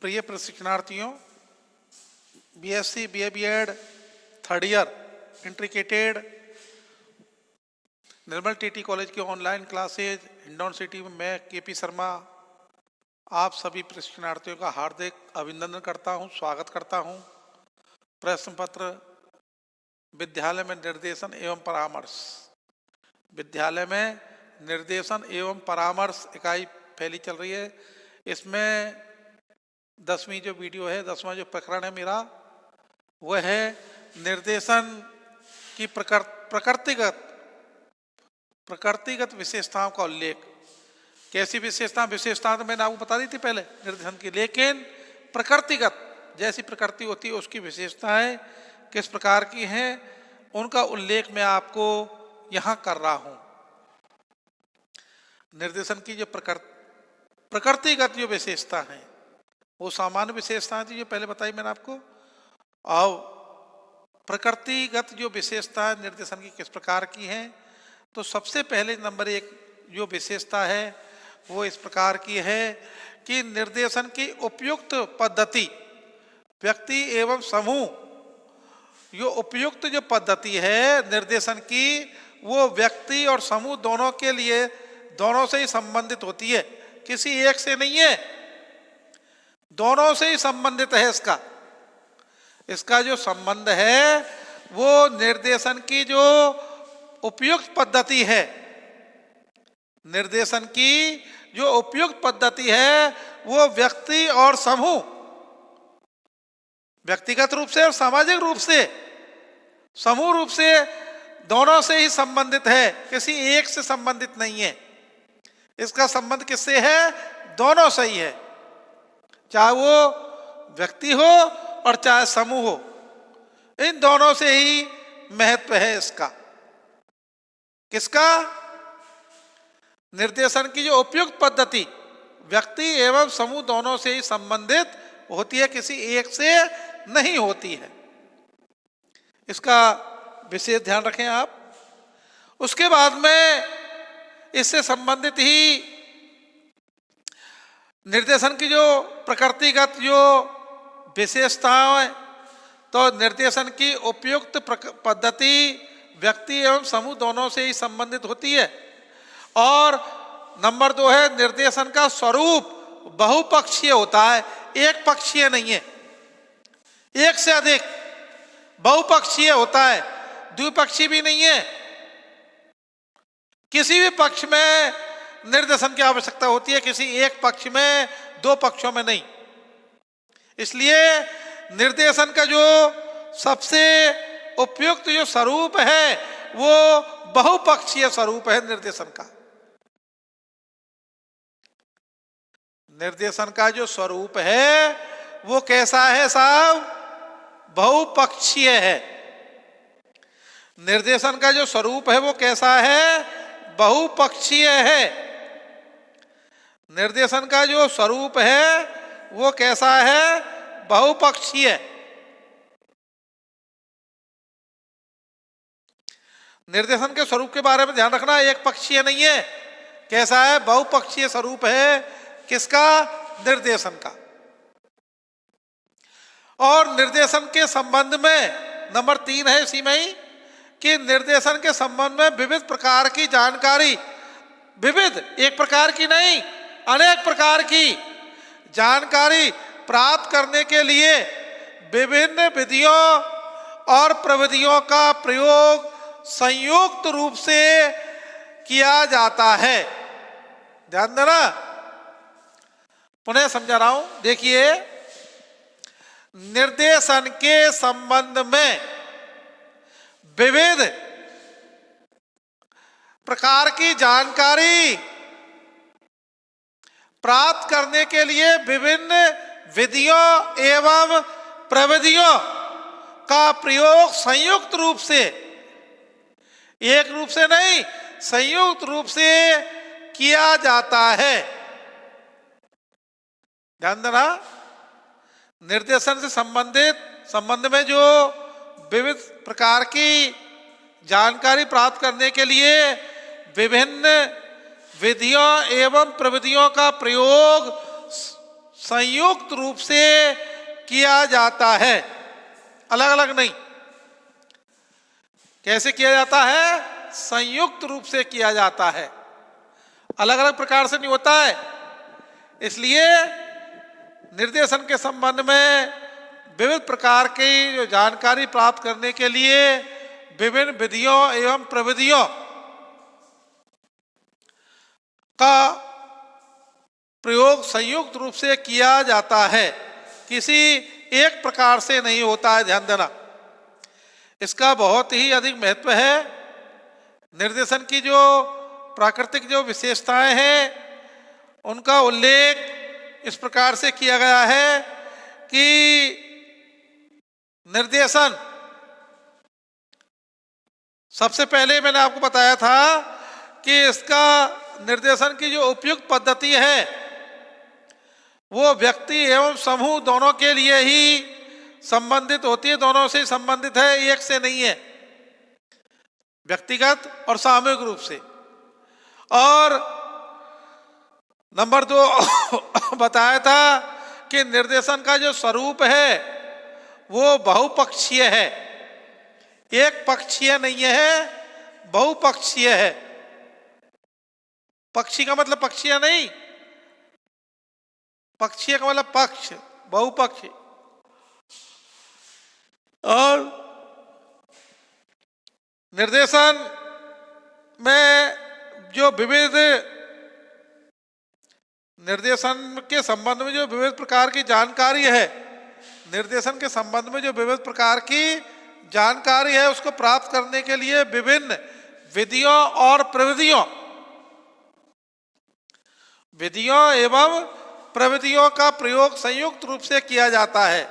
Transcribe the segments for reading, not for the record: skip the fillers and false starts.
प्रिय प्रशिक्षणार्थियों, BSc BEd third year इंट्रीकेटेड निर्मल TT college की ऑनलाइन क्लासेज हिंडौन सिटी में मैं केपी शर्मा आप सभी प्रशिक्षणार्थियों का हार्दिक अभिनंदन करता हूं, स्वागत करता हूं। प्रश्न पत्र विद्यालय में निर्देशन एवं परामर्श, विद्यालय में निर्देशन एवं परामर्श इकाई फैली चल रही है। इसमें 10वीं जो वीडियो है, 10वां जो प्रकरण है मेरा, वह है निर्देशन की प्रकृतिगत विशेषताओं का उल्लेख। कैसी विशेषता तो मैंने आपको बता दी थी पहले निर्देशन की, लेकिन प्रकृतिगत जैसी प्रकृति होती है उसकी विशेषताएं किस प्रकार की हैं, उनका उल्लेख मैं आपको यहां कर रहा हूं। निर्देशन की जो प्रकृतिगत जो विशेषता है वो सामान्य विशेषताएं थी जो पहले बताई मैंने आपको, और प्रकृतिगत जो विशेषता है निर्देशन की किस प्रकार की है। तो सबसे पहले नंबर 1 जो विशेषता है वो इस प्रकार की है कि निर्देशन की उपयुक्त पद्धति व्यक्ति एवं समूह, जो उपयुक्त जो पद्धति है निर्देशन की वो व्यक्ति और समूह दोनों के लिए, दोनों से ही संबंधित होती है, किसी एक से नहीं है, दोनों से ही संबंधित है। इसका जो संबंध है वो निर्देशन की जो उपयुक्त पद्धति है, निर्देशन की जो उपयुक्त पद्धति है वो व्यक्ति और समूह, व्यक्तिगत रूप से और सामाजिक रूप से, समूह रूप से दोनों से ही संबंधित है, किसी एक से संबंधित नहीं है। इसका संबंध किससे है? दोनों से ही है, चाहे वो व्यक्ति हो और चाहे समूह हो, इन दोनों से ही महत्व है इसका। किसका? निर्देशन की जो उपयुक्त पद्धति व्यक्ति एवं समूह दोनों से ही संबंधित होती है, किसी एक से नहीं होती है। इसका विशेष ध्यान रखें आप। उसके बाद में इससे संबंधित ही निर्देशन की जो प्रकृतिगत जो विशेषताएं, तो निर्देशन की उपयुक्त पद्धति व्यक्ति एवं समूह दोनों से ही संबंधित होती है। और नंबर 2 है निर्देशन का स्वरूप बहुपक्षीय होता है, एक पक्षीय नहीं है, एक से अधिक बहुपक्षीय होता है, द्विपक्षीय भी नहीं है। किसी भी पक्ष में निर्देशन की आवश्यकता होती है, किसी एक पक्ष में, 2 पक्षों में नहीं। इसलिए निर्देशन का जो सबसे उपयुक्त जो स्वरूप है वो बहुपक्षीय स्वरूप है निर्देशन का। निर्देशन का जो स्वरूप है वो कैसा है साहब? बहुपक्षीय है। निर्देशन का जो स्वरूप है वो कैसा है? बहुपक्षीय है। निर्देशन का जो स्वरूप है वो कैसा है? बहुपक्षीय। निर्देशन के स्वरूप के बारे में ध्यान रखना, एक पक्षीय नहीं है। कैसा है? बहुपक्षीय स्वरूप है। किसका? निर्देशन का। और निर्देशन के संबंध में नंबर 3 है इसी में ही कि निर्देशन के संबंध में विविध प्रकार की जानकारी, विविध, एक प्रकार की नहीं, अनेक प्रकार की जानकारी प्राप्त करने के लिए विभिन्न विधियों और प्रविधियों का प्रयोग संयुक्त रूप से किया जाता है। ध्यान देना, पुनः समझा रहा हूं। देखिए, निर्देशन के संबंध में विविध प्रकार की जानकारी प्राप्त करने के लिए विभिन्न विधियों एवं प्रविधियों का प्रयोग संयुक्त रूप से, एक रूप से नहीं, संयुक्त रूप से किया जाता है। ध्यान देना, निर्देशन से संबंध में जो विविध प्रकार की जानकारी प्राप्त करने के लिए विभिन्न विधियों एवं प्रविधियों का प्रयोग संयुक्त रूप से किया जाता है, अलग अलग नहीं। कैसे किया जाता है? संयुक्त रूप से किया जाता है, अलग अलग प्रकार से नहीं होता है। इसलिए निर्देशन के संबंध में विविध प्रकार की जो जानकारी प्राप्त करने के लिए विभिन्न विधियों एवं प्रविधियों का प्रयोग संयुक्त रूप से किया जाता है, किसी एक प्रकार से नहीं होता है, ध्यान देना। इसका बहुत ही अधिक महत्व है। निर्देशन की जो प्राकृतिक जो विशेषताएं हैं उनका उल्लेख इस प्रकार से किया गया है कि निर्देशन, सबसे पहले मैंने आपको बताया था कि इसका निर्देशन की जो उपयुक्त पद्धति है वो व्यक्ति एवं समूह दोनों के लिए ही संबंधित होती है, दोनों से संबंधित है, एक से नहीं है, व्यक्तिगत और सामूहिक रूप से। और नंबर 2 बताया था कि निर्देशन का जो स्वरूप है वो बहुपक्षीय है, एक पक्षीय नहीं है, बहुपक्षीय है। पक्षी का मतलब पक्षीय नहीं, पक्षीय का मतलब पक्ष, बहुपक्षी। और निर्देशन में जो विविध, निर्देशन के संबंध में जो विविध प्रकार की जानकारी है, निर्देशन के संबंध में जो विविध प्रकार की जानकारी है उसको प्राप्त करने के लिए विभिन्न विधियों और प्रविधियों, विधियों एवं प्रविधियों का प्रयोग संयुक्त रूप से किया जाता है,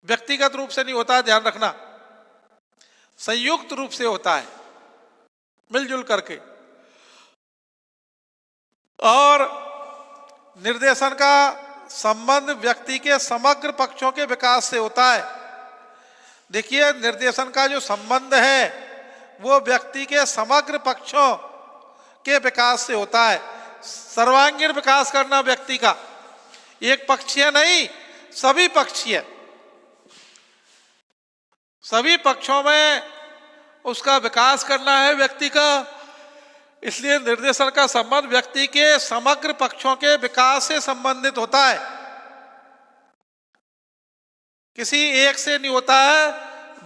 व्यक्तिगत रूप से नहीं होता, ध्यान रखना, संयुक्त रूप से होता है, मिलजुल करके। और निर्देशन का संबंध व्यक्ति के समग्र पक्षों के विकास से होता है। देखिए, निर्देशन का जो संबंध है वो व्यक्ति के समग्र पक्षों के विकास से होता है। सर्वांगीण विकास करना व्यक्ति का, एक पक्षीय नहीं, सभी पक्षीय, सभी पक्षों में उसका विकास करना है व्यक्ति का। इसलिए निर्देशन का संबंध व्यक्ति के समग्र पक्षों के विकास से संबंधित होता है, किसी एक से नहीं होता है।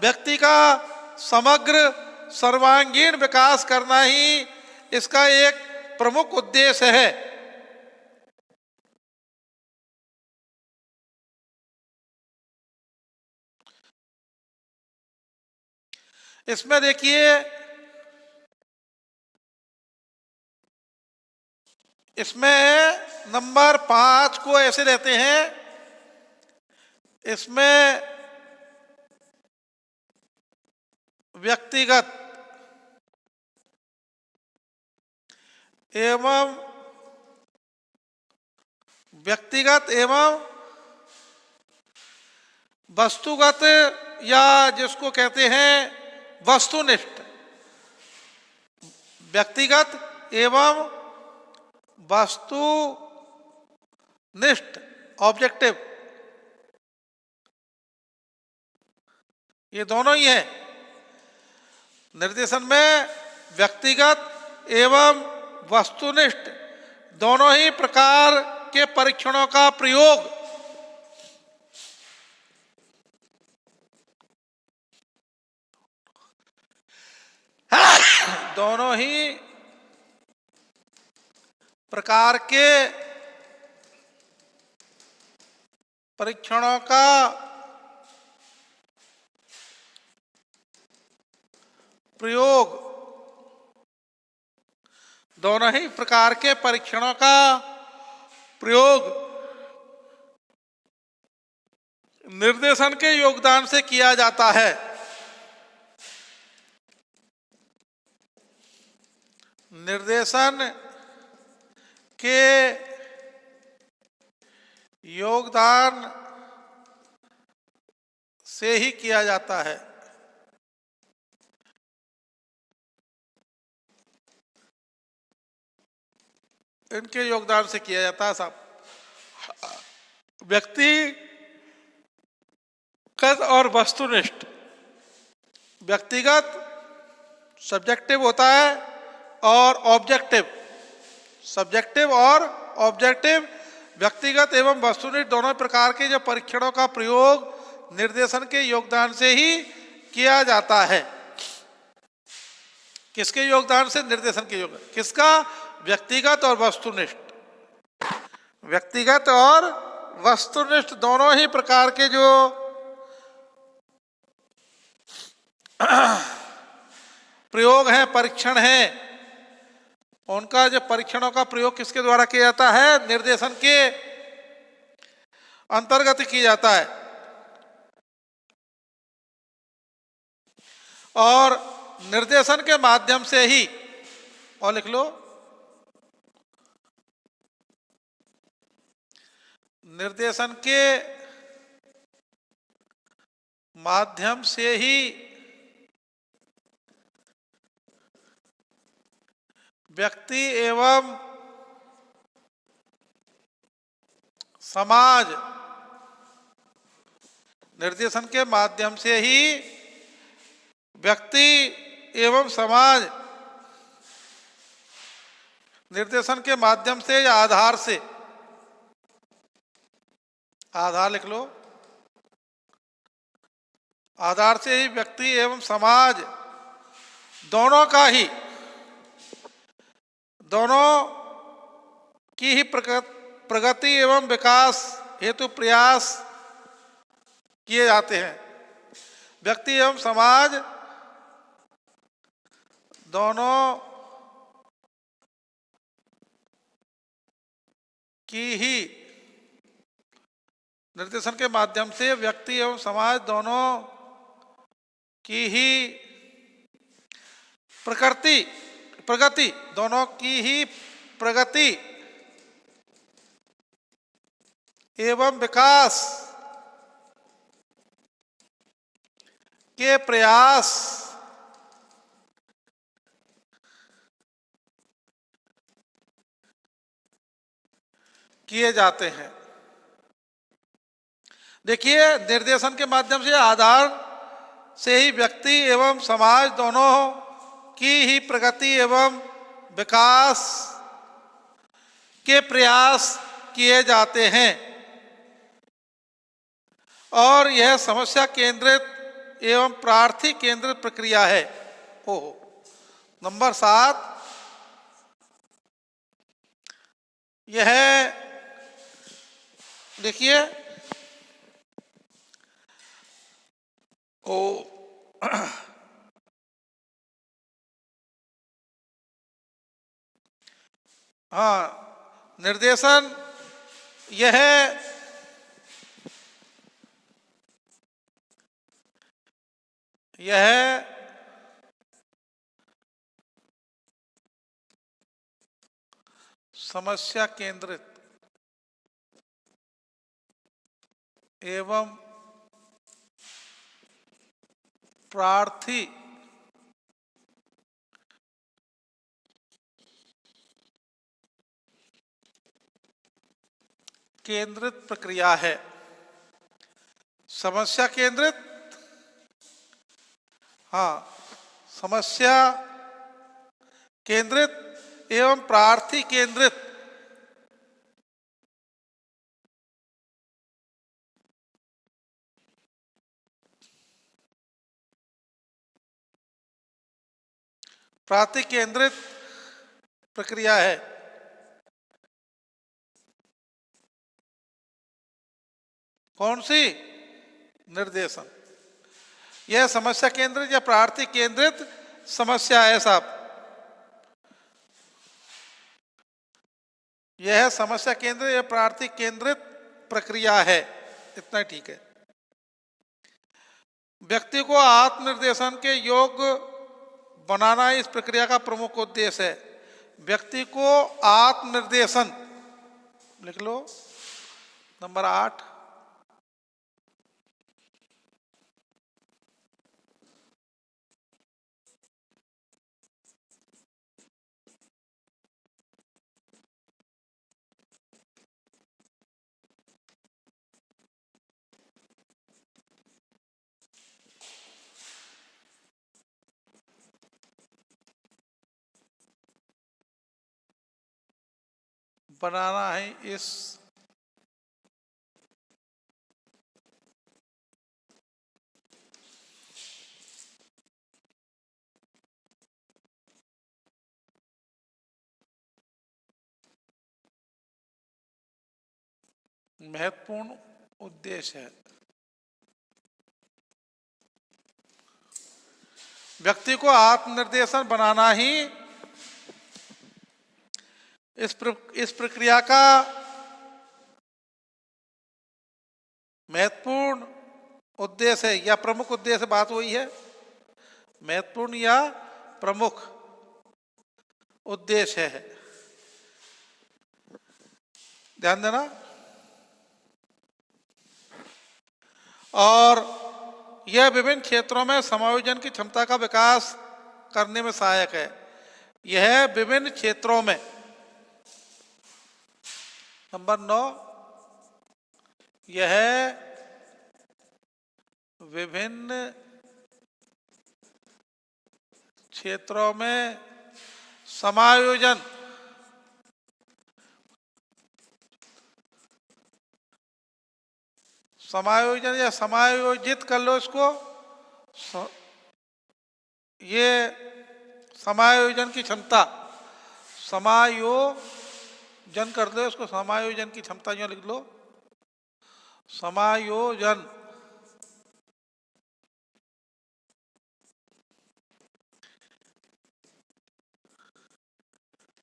व्यक्ति का समग्र सर्वांगीण विकास करना ही इसका एक प्रमुख उद्देश्य है। इसमें देखिए, इसमें नंबर 5 को ऐसे लेते हैं, इसमें व्यक्तिगत एवं वस्तुगत, या जिसको कहते हैं वस्तुनिष्ठ, व्यक्तिगत एवं वस्तुनिष्ठ, ऑब्जेक्टिव, ये दोनों ही है। निर्देशन में व्यक्तिगत एवं वस्तुनिष्ठ दोनों ही प्रकार के परीक्षणों का प्रयोग दोनों ही प्रकार के परीक्षणों का प्रयोग, दोनों ही प्रकार के परीक्षणों का प्रयोग निर्देशन के योगदान से किया जाता है। निर्देशन के योगदान से ही किया जाता है। इनके योगदान से किया जाता है साहब। व्यक्तिगत और वस्तुनिष्ठ। व्यक्तिगत सब्जेक्टिव होता है और ऑब्जेक्टिव सब्जेक्टिव और ऑब्जेक्टिव। व्यक्तिगत एवं वस्तुनिष्ठ दोनों प्रकार के जो परीक्षणों का प्रयोग निर्देशन के योगदान से ही किया जाता है। किसके योगदान से? निर्देशन के योगदान। किसका? व्यक्तिगत और वस्तुनिष्ठ। व्यक्तिगत और वस्तुनिष्ठ दोनों ही प्रकार के जो प्रयोग हैं, परीक्षण हैं, उनका जो परीक्षणों का प्रयोग किसके द्वारा किया जाता है? निर्देशन के अंतर्गत किया जाता है। और निर्देशन के माध्यम से ही, और लिख लो, निर्देशन के माध्यम से ही व्यक्ति एवं समाज, निर्देशन के माध्यम से ही व्यक्ति एवं समाज, निर्देशन के माध्यम से या आधार से, आधार लिख लो, आधार से ही व्यक्ति एवं समाज दोनों का ही, दोनों की ही प्रगति एवं विकास हेतु प्रयास किए जाते हैं। व्यक्ति एवं समाज दोनों की ही निर्देशन के माध्यम से व्यक्ति एवं समाज दोनों की ही प्रगति दोनों की ही प्रगति एवं विकास के प्रयास किए जाते हैं। देखिए, निर्देशन के माध्यम से, आधार से ही व्यक्ति एवं समाज दोनों की ही प्रगति एवं विकास के प्रयास किए जाते हैं। और यह समस्या केंद्रित एवं प्रार्थी केंद्रित प्रक्रिया है। ओहो, नंबर 7, यह देखिए, हाँ, निर्देशन यह समस्या केंद्रित एवं प्रार्थी केंद्रित प्रक्रिया है। समस्या केंद्रित, हाँ, समस्या केंद्रित एवं प्रार्थी केंद्रित प्रार्थी केंद्रित प्रक्रिया है। कौन सी? निर्देशन। यह समस्या केंद्रित या प्रार्थी केंद्रित समस्या है साहब। यह समस्या केंद्रित या प्रार्थी केंद्रित प्रक्रिया है। इतना ठीक है। व्यक्ति को आत्मनिर्देशन के योग्य बनाना इस प्रक्रिया का प्रमुख उद्देश्य है। व्यक्ति को आत्मनिर्देशन, लिख लो, नंबर 8, बनाना है इस महत्वपूर्ण उद्देश्य है। व्यक्ति को आत्मनिर्देशन बनाना ही इस प्रक्रिया का महत्वपूर्ण उद्देश्य है या प्रमुख उद्देश्य। बात वही है, महत्वपूर्ण या प्रमुख उद्देश्य है। ध्यान देना। और यह विभिन्न क्षेत्रों में समायोजन की क्षमता का विकास करने में सहायक है। यह विभिन्न क्षेत्रों में, नंबर 9, यह विभिन्न क्षेत्रों में समायोजन या समायोजित कर लो इसको। ये समायोजन की क्षमता, समायोजन कर दो इसको, समायोजन की क्षमता जो लिख लो, समायोजन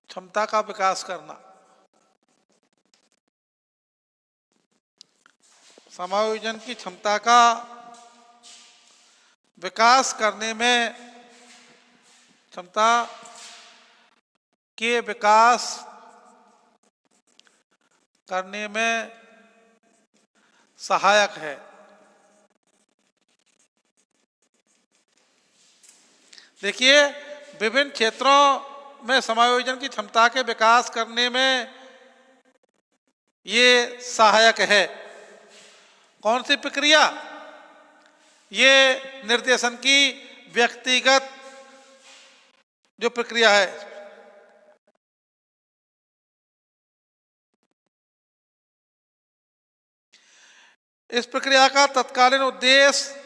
क्षमता का विकास करना। समायोजन की क्षमता का विकास करने में, क्षमता के विकास करने में सहायक है। देखिए, विभिन्न क्षेत्रों में समायोजन की क्षमता के विकास करने में ये सहायक है। कौन सी प्रक्रिया? ये निर्देशन की व्यक्तिगत जो प्रक्रिया है। इस प्रक्रिया का तत्कालीन उद्देश्य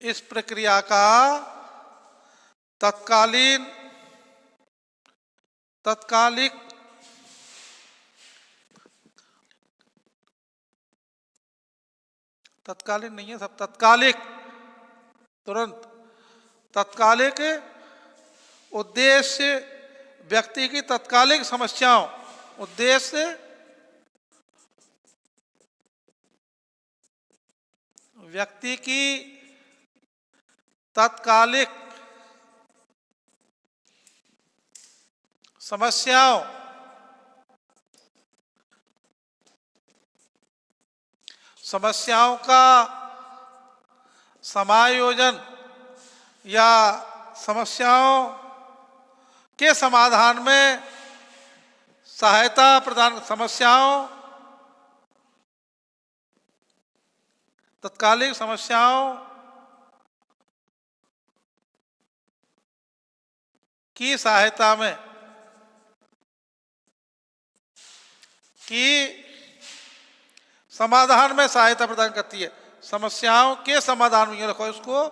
इस प्रक्रिया का तत्कालीन नहीं है, सब तत्कालिक, तुरंत तत्कालिक उद्देश्य व्यक्ति की तत्कालिक समस्याओं, उद्देश्य व्यक्ति की तत्कालिक समस्याओं का समायोजन या समस्याओं के समाधान में सहायता प्रदान, तत्कालिक समस्याओं की सहायता में, समाधान में सहायता प्रदान करती है। समस्याओं के समाधान में, रखो इसको,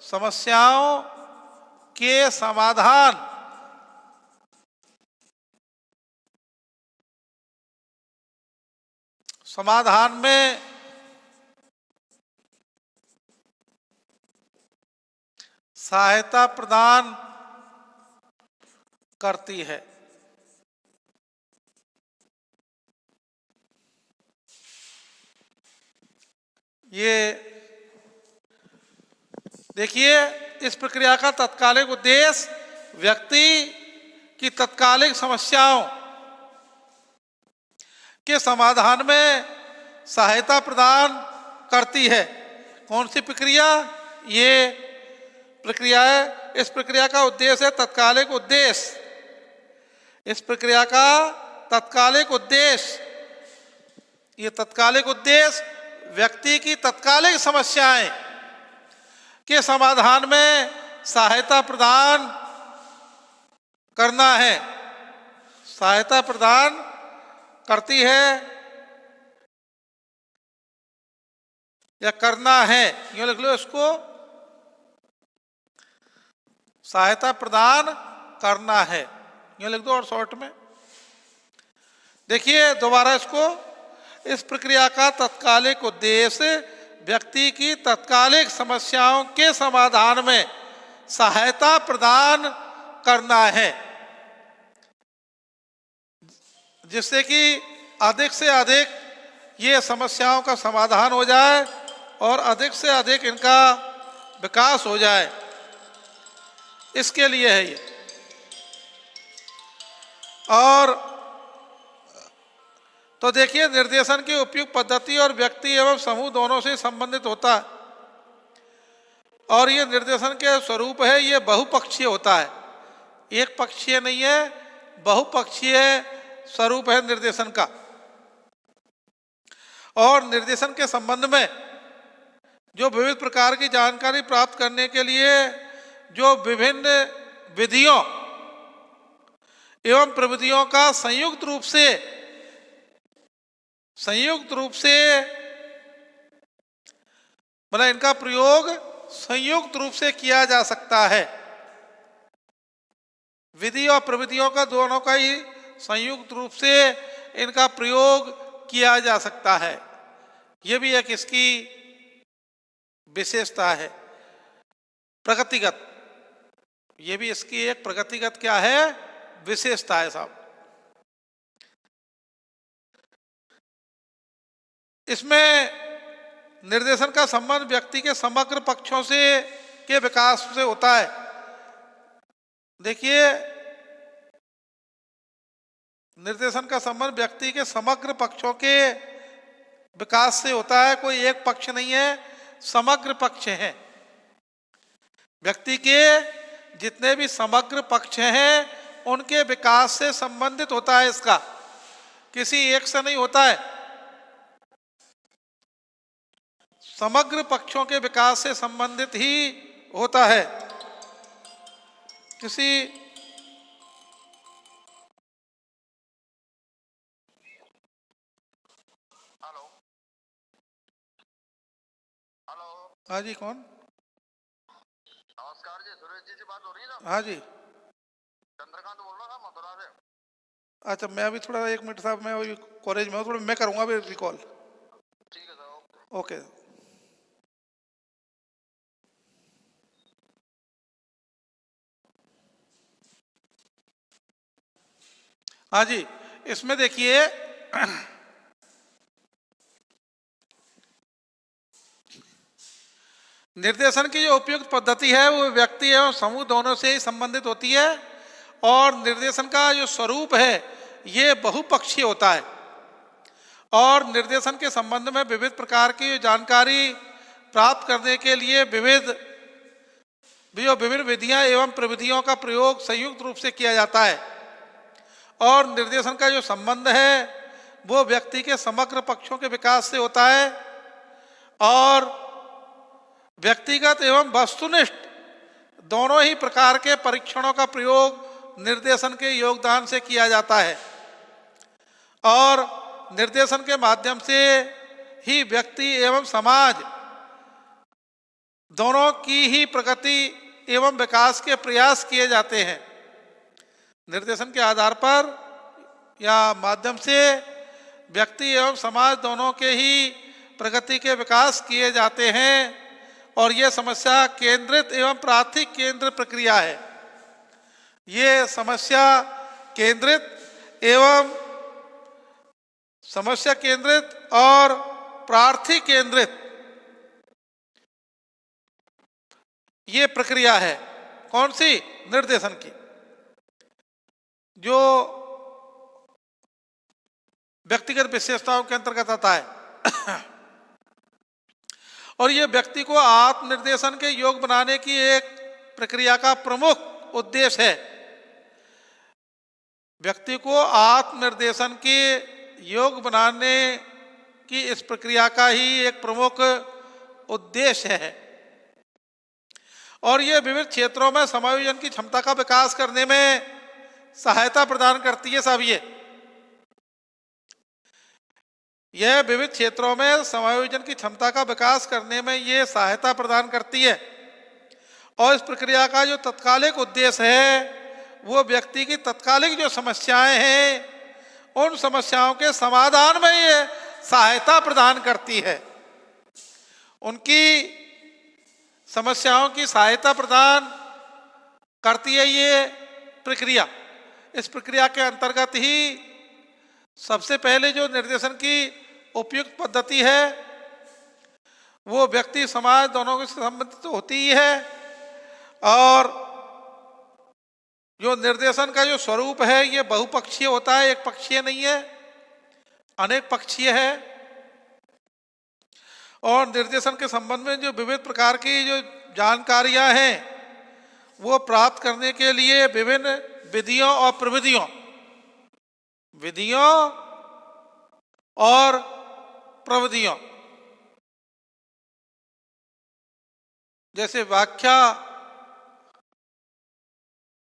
समस्याओं के समाधान में सहायता प्रदान करती है। ये देखिए, इस प्रक्रिया का तत्कालिक उद्देश्य व्यक्ति की तत्कालिक समस्याओं के समाधान में सहायता प्रदान करती है। कौन सी प्रक्रिया? ये प्रक्रिया है। इस प्रक्रिया का उद्देश्य है, तत्कालिक उद्देश्य इस प्रक्रिया का तत्कालिक उद्देश्य, ये तत्कालिक उद्देश्य व्यक्ति की तत्कालिक समस्याएं के समाधान में सहायता प्रदान करना है। सहायता प्रदान करती है या करना है, यूं लिख लो इसको, सहायता प्रदान करना है, यूं लिख दो और शॉर्ट में। देखिए दोबारा इसको, इस प्रक्रिया का तत्कालिक उद्देश्य व्यक्ति की तत्कालिक समस्याओं के समाधान में सहायता प्रदान करना है, जिससे कि अधिक से अधिक ये समस्याओं का समाधान हो जाए और अधिक से अधिक इनका विकास हो जाए, इसके लिए है ये। और तो देखिए, निर्देशन की उपयुक्त पद्धति और व्यक्ति एवं समूह दोनों से संबंधित होता है। और ये निर्देशन के स्वरूप है, ये बहुपक्षीय होता है, एक पक्षीय नहीं है, बहुपक्षीय स्वरूप है निर्देशन का। और निर्देशन के संबंध में जो विविध प्रकार की जानकारी प्राप्त करने के लिए जो विभिन्न विधियों एवं प्रविधियों का संयुक्त रूप से मतलब इनका प्रयोग संयुक्त रूप से किया जा सकता है। विधि और प्रविधियों का दोनों का ही संयुक्त रूप से इनका प्रयोग किया जा सकता है, ये भी एक इसकी विशेषता है प्रगतिगत, ये भी इसकी एक प्रगतिगत क्या है, विशेषता है साहब। इसमें निर्देशन का संबंध व्यक्ति के समग्र पक्षों से के विकास से होता है। देखिए, निर्देशन का संबंध व्यक्ति के समग्र पक्षों के विकास से होता है, कोई एक पक्ष नहीं है, समग्र पक्ष हैं। व्यक्ति के जितने भी समग्र पक्ष हैं उनके विकास से संबंधित होता है इसका, किसी एक से नहीं होता है। समग्र पक्षों के विकास से संबंधित ही होता है, किसी हाँ जी, कौन? नमस्कार जी, सुरेश जी से बात हो रही है ना? हाँ जी, चंद्रकांत बोल रहा था मथुरा से। अच्छा, मैं अभी थोड़ा 1 मिनट साहब, मैं अभी कॉलेज में हूँ, थोड़ा मैं करूँगा अभी रिकॉल। ठीक है सर, ओके। हाँ जी, इसमें देखिए निर्देशन की जो उपयुक्त पद्धति है वो व्यक्ति एवं समूह दोनों से ही संबंधित होती है। और निर्देशन का जो स्वरूप है ये बहुपक्षीय होता है। और निर्देशन के संबंध में विविध प्रकार की जानकारी प्राप्त करने के लिए विभिन्न विधियां एवं प्रविधियों का प्रयोग संयुक्त रूप से किया जाता है। और निर्देशन का जो संबंध है वो व्यक्ति के समग्र पक्षों के विकास से होता है। और व्यक्तिगत एवं वस्तुनिष्ठ दोनों ही प्रकार के परीक्षणों का प्रयोग निर्देशन के योगदान से किया जाता है। और निर्देशन के माध्यम से ही व्यक्ति एवं समाज दोनों की ही प्रगति एवं विकास के प्रयास किए जाते हैं। निर्देशन के आधार पर या माध्यम से व्यक्ति एवं समाज दोनों के ही प्रगति के विकास किए जाते हैं। और ये समस्या केंद्रित एवं प्रार्थिक केंद्र प्रक्रिया है। ये समस्या केंद्रित और प्रार्थी केंद्रित ये प्रक्रिया है। कौन सी? निर्देशन की, जो व्यक्तिगत विशेषताओं के अंतर्गत आता है। और ये व्यक्ति को आत्मनिर्देशन के योग बनाने की एक प्रक्रिया का प्रमुख उद्देश्य है। व्यक्ति को आत्मनिर्देशन के योग बनाने की इस प्रक्रिया का ही एक प्रमुख उद्देश्य है और यह विविध क्षेत्रों में समायोजन की क्षमता का विकास करने में सहायता प्रदान करती है। साहब, यह विविध क्षेत्रों में समायोजन की क्षमता का विकास करने में यह सहायता प्रदान करती है और इस प्रक्रिया का जो तत्कालिक उद्देश्य है वो व्यक्ति की तत्कालिक जो समस्याएं हैं उन समस्याओं के समाधान में ये सहायता प्रदान करती है। उनकी समस्याओं की सहायता प्रदान करती है ये प्रक्रिया। इस प्रक्रिया के अंतर्गत ही सबसे पहले जो निर्देशन की उपयुक्त पद्धति है वो व्यक्ति समाज दोनों से संबंधित होती ही है और जो निर्देशन का जो स्वरूप है ये बहुपक्षीय होता है, एक पक्षीय नहीं है, अनेक पक्षीय है। और निर्देशन के संबंध में जो विविध प्रकार की जो जानकारियां हैं वो प्राप्त करने के लिए विभिन्न विधियों और प्रविधियों जैसे व्याख्या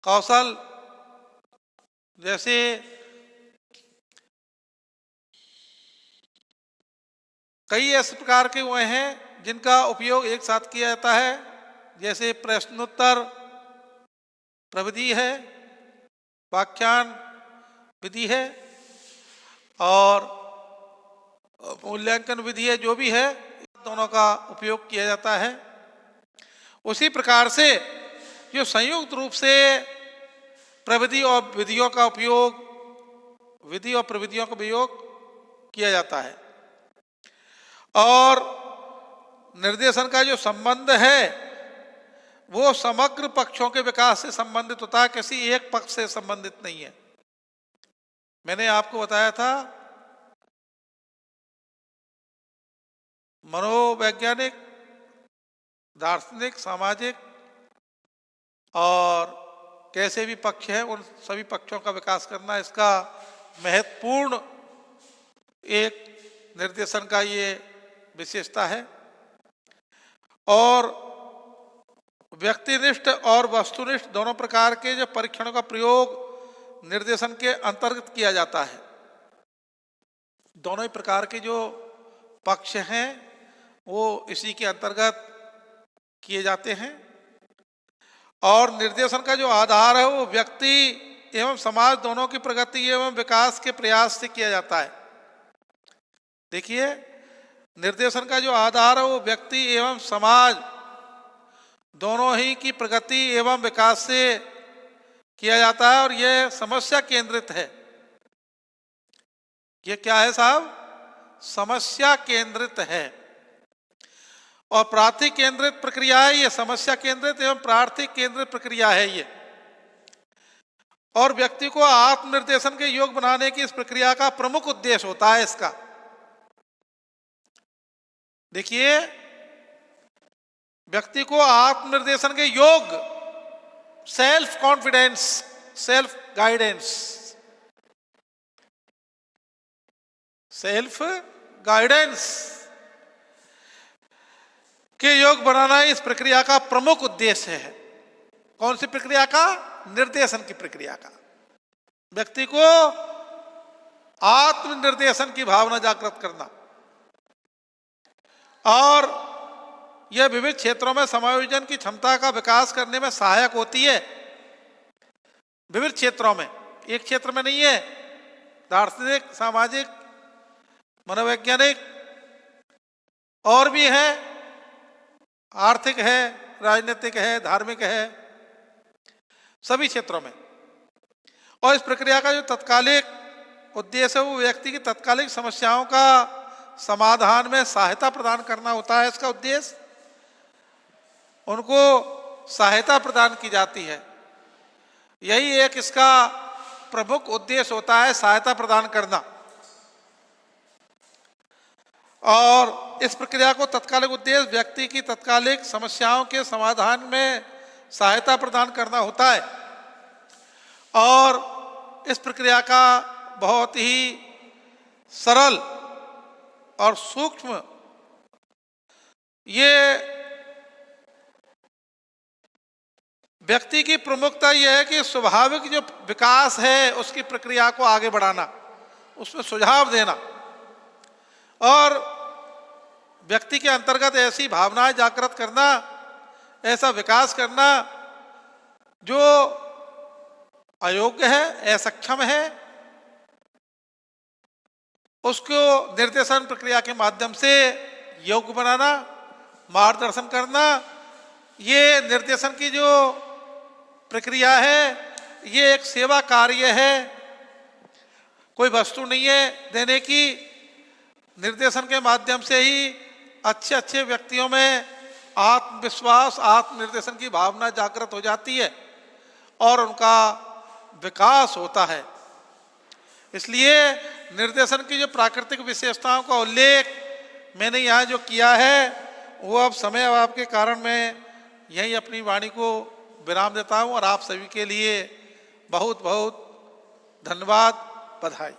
कौशल जैसे कई ऐसे प्रकार के हुए हैं जिनका उपयोग एक साथ किया जाता है, जैसे प्रश्नोत्तर प्रविधि है, व्याख्यान विधि है और मूल्यांकन विधि है। जो भी है दोनों का उपयोग किया जाता है। उसी प्रकार से जो संयुक्त रूप से प्रविधि और विधियों का उपयोग, विधि और प्रविधियों का उपयोग किया जाता है और निर्देशन का जो संबंध है वो समग्र पक्षों के विकास से संबंधित होता है, किसी एक पक्ष से संबंधित नहीं है। मैंने आपको बताया था मनोवैज्ञानिक, दार्शनिक, सामाजिक और कैसे भी पक्ष है उन सभी पक्षों का विकास करना इसका महत्वपूर्ण एक निर्देशन का ये विशेषता है। और व्यक्तिनिष्ठ और वस्तुनिष्ठ दोनों प्रकार के जो परीक्षणों का प्रयोग निर्देशन के अंतर्गत किया जाता है। दोनों ही प्रकार के जो पक्ष हैं वो इसी के अंतर्गत किए जाते हैं और निर्देशन का जो आधार है वो व्यक्ति एवं समाज दोनों की प्रगति एवं विकास के प्रयास से किया जाता है। देखिए, निर्देशन का जो आधार है वो व्यक्ति एवं समाज दोनों ही की प्रगति एवं विकास से किया जाता है और यह समस्या केंद्रित है। ये क्या है साहब? समस्या केंद्रित है और प्रार्थी केंद्रित प्रक्रिया है ये। समस्या केंद्रित एवं प्रार्थी केंद्रित प्रक्रिया है ये और व्यक्ति को आत्मनिर्देशन के योग बनाने की इस प्रक्रिया का प्रमुख उद्देश्य होता है इसका। देखिए, व्यक्ति को आत्मनिर्देशन के योग, सेल्फ कॉन्फिडेंस, सेल्फ गाइडेंस के योग बनाना इस प्रक्रिया का प्रमुख उद्देश्य है। कौन सी प्रक्रिया का? निर्देशन की प्रक्रिया का। व्यक्ति को आत्मनिर्देशन की भावना जागृत करना और यह विविध क्षेत्रों में समायोजन की क्षमता का विकास करने में सहायक होती है। विविध क्षेत्रों में, एक क्षेत्र में नहीं है। दार्शनिक, सामाजिक, मनोवैज्ञानिक और भी है, आर्थिक है, राजनीतिक है, धार्मिक है, सभी क्षेत्रों में। और इस प्रक्रिया का जो तत्कालिक उद्देश्य है वो व्यक्ति की तत्कालिक समस्याओं का समाधान में सहायता प्रदान करना होता है। इसका उद्देश्य, उनको सहायता प्रदान की जाती है। यही एक इसका प्रमुख उद्देश्य होता है, सहायता प्रदान करना। और इस प्रक्रिया को तत्कालिक उद्देश्य व्यक्ति की तत्कालिक समस्याओं के समाधान में सहायता प्रदान करना होता है और इस प्रक्रिया का बहुत ही सरल और सूक्ष्म ये व्यक्ति की प्रमुखता यह है कि स्वाभाविक जो विकास है उसकी प्रक्रिया को आगे बढ़ाना, उसमें सुझाव देना और व्यक्ति के अंतर्गत ऐसी भावनाएं जागृत करना, ऐसा विकास करना जो अयोग्य है, असक्षम है, उसको निर्देशन प्रक्रिया के माध्यम से योग्य बनाना, मार्गदर्शन करना। ये निर्देशन की जो प्रक्रिया है ये एक सेवा कार्य है, कोई वस्तु नहीं है देने की। निर्देशन के माध्यम से ही अच्छे अच्छे व्यक्तियों में आत्मविश्वास, आत्मनिर्देशन की भावना जागृत हो जाती है और उनका विकास होता है। इसलिए निर्देशन की जो प्राकृतिक विशेषताओं का उल्लेख मैंने यहाँ जो किया है वो अब समय अभाव के कारण मैं यही अपनी वाणी को विराम देता हूँ और आप सभी के लिए बहुत बहुत धन्यवाद, बधाई।